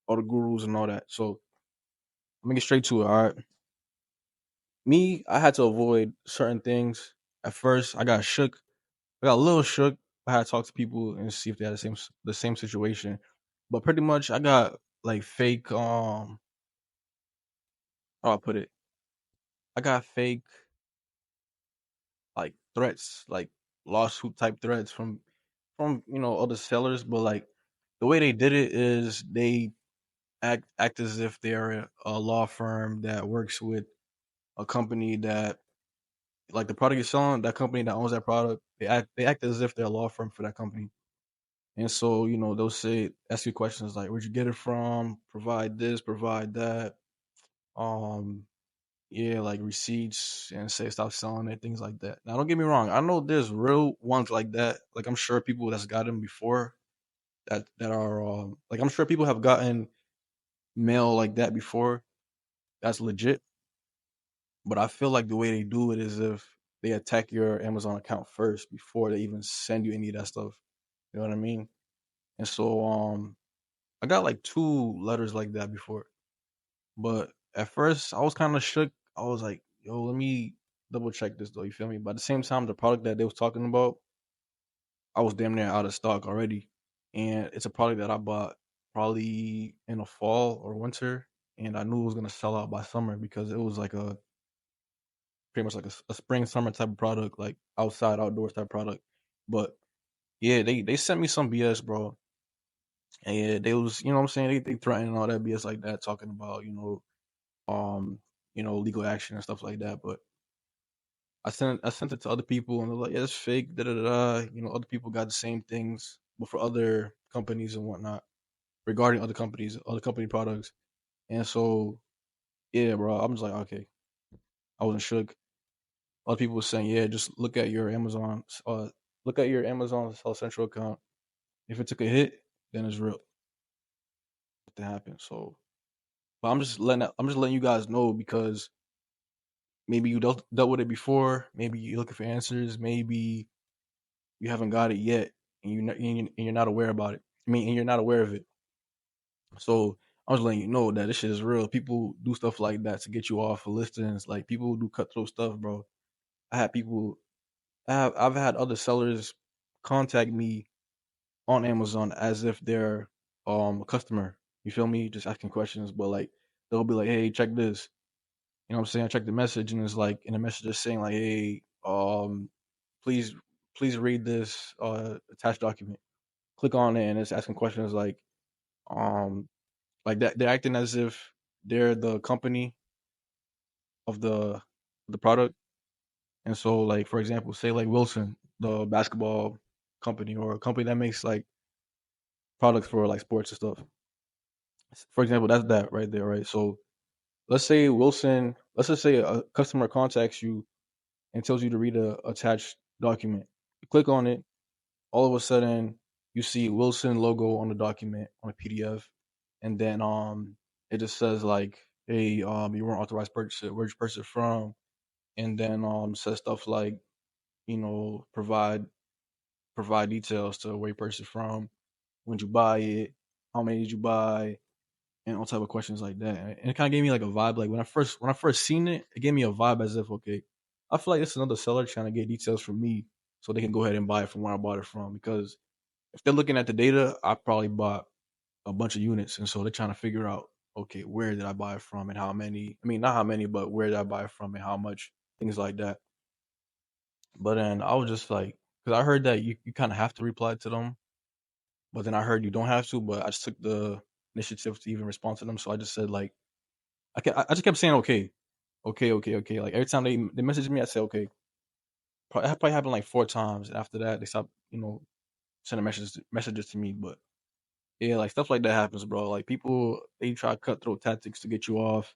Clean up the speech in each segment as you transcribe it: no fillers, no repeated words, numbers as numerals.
all the gurus and all that. So I'm gonna get straight to it. All right, me, I had to avoid certain things. At first, I got shook. I got a little shook. I had to talk to people and see if they had the same situation. But pretty much, I got like fake. How I put it? I got fake like threats, like lawsuit type threats from other sellers. But like the way they did it is they act as if they're a law firm that works with a company that like the product you're selling, that company that owns that product, they act as if they're a law firm for that company. And so, they'll ask you questions like, where'd you get it from? Provide this, provide that. Um, yeah, like receipts and say stop selling it, things like that. Now don't get me wrong, I know there's real ones like that. Like I'm sure people that's gotten before that are like I'm sure people have gotten mail like that before. That's legit. But I feel like the way they do it is if they attack your Amazon account first before they even send you any of that stuff. You know what I mean? And so I got like two letters like that before. But at first I was kind of shook. I was like, yo, let me double check this though, you feel me? But at the same time, the product that they was talking about, I was damn near out of stock already. And it's a product that I bought probably in the fall or winter. And I knew it was gonna sell out by summer because it was like a pretty much like a spring summer type of product, like outside outdoors type product. But yeah, they sent me some BS, bro. And yeah, they was what I'm saying, they threatening all that BS like that, talking about um legal action and stuff like that. But I sent it to other people and they're like, yeah, it's fake. Da da da. Other people got the same things, but for other companies and whatnot, regarding other companies, other company products. And so yeah, bro, I'm just like, okay, I wasn't shook. Other people were saying, yeah, just look at your Amazon Seller Central account. If it took a hit, then it's real. It happened. So, but I'm just letting you guys know because maybe you dealt with it before. Maybe you're looking for answers. Maybe you haven't got it yet, and you're not aware about it. I mean, and you're not aware of it. So I'm just letting you know that this shit is real. People do stuff like that to get you off of listings. Like people do cutthroat stuff, bro. I had people. I've had other sellers contact me on Amazon as if they're a customer. You feel me? Just asking questions, but like they'll be like, "Hey, check this." You know what I'm saying? I check the message and it's like in the message is saying like, "Hey, please please read this attached document." Click on it and it's asking questions um like that they're acting as if they're the company of the product. And so like for example, say like Wilson, the basketball company or a company that makes like products for like sports and stuff. For example, that's that right there, right? So let's just say a customer contacts you and tells you to read a attached document. You click on it, all of a sudden you see Wilson logo on the document on a PDF, and then it just says like, hey, you weren't authorized to purchase it, where'd you purchase it from? And then says stuff like, provide details to where you purchased it from, when did you buy it, how many did you buy, and all type of questions like that. And it kind of gave me like a vibe. Like when I first seen it, it gave me a vibe as if okay, I feel like it's another seller trying to get details from me so they can go ahead and buy it from where I bought it from. Because if they're looking at the data, I probably bought a bunch of units, and so they're trying to figure out okay, where did I buy it from and how many? I mean, not how many, but where did I buy it from and how much? Things like that. But then I was just like, because I heard that you kind of have to reply to them, but then I heard you don't have to. But I just took the initiative to even respond to them, so I just said like I just kept saying okay, okay, okay, okay. Like every time they messaged me, I said okay. That probably happened like 4 times. And after that, they stopped, sending messages to me. But yeah, like stuff like that happens, bro. Like people they try cutthroat tactics to get you off.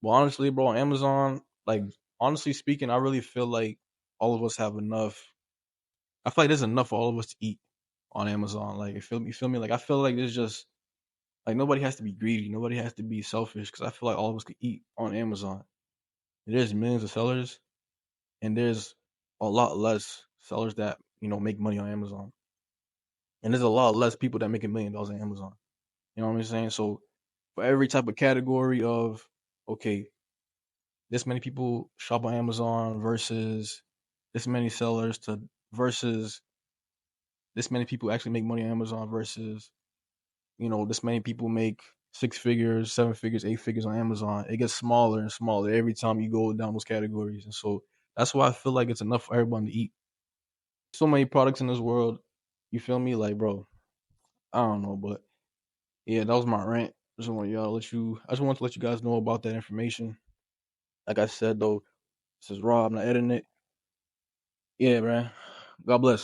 But honestly, bro, on Amazon, like honestly speaking, I really feel like all of us have enough. I feel like there's enough for all of us to eat on Amazon. Like you feel me? Like I feel like there's just like nobody has to be greedy. Nobody has to be selfish because I feel like all of us could eat on Amazon. There's millions of sellers, and there's a lot less sellers that make money on Amazon, and there's a lot less people that make $1 million on Amazon. You know what I'm saying? So for every type of category of, okay, this many people shop on Amazon versus this many sellers to versus this many people actually make money on Amazon versus, this many people make six figures, seven figures, eight figures on Amazon. It gets smaller and smaller every time you go down those categories. And so that's why I feel like it's enough for everyone to eat. So many products in this world. You feel me? Like, bro, I don't know, but yeah, that was my rant. I just want to let you guys know about that information. Like I said though, this is raw. I'm not editing it. Yeah, man. God bless.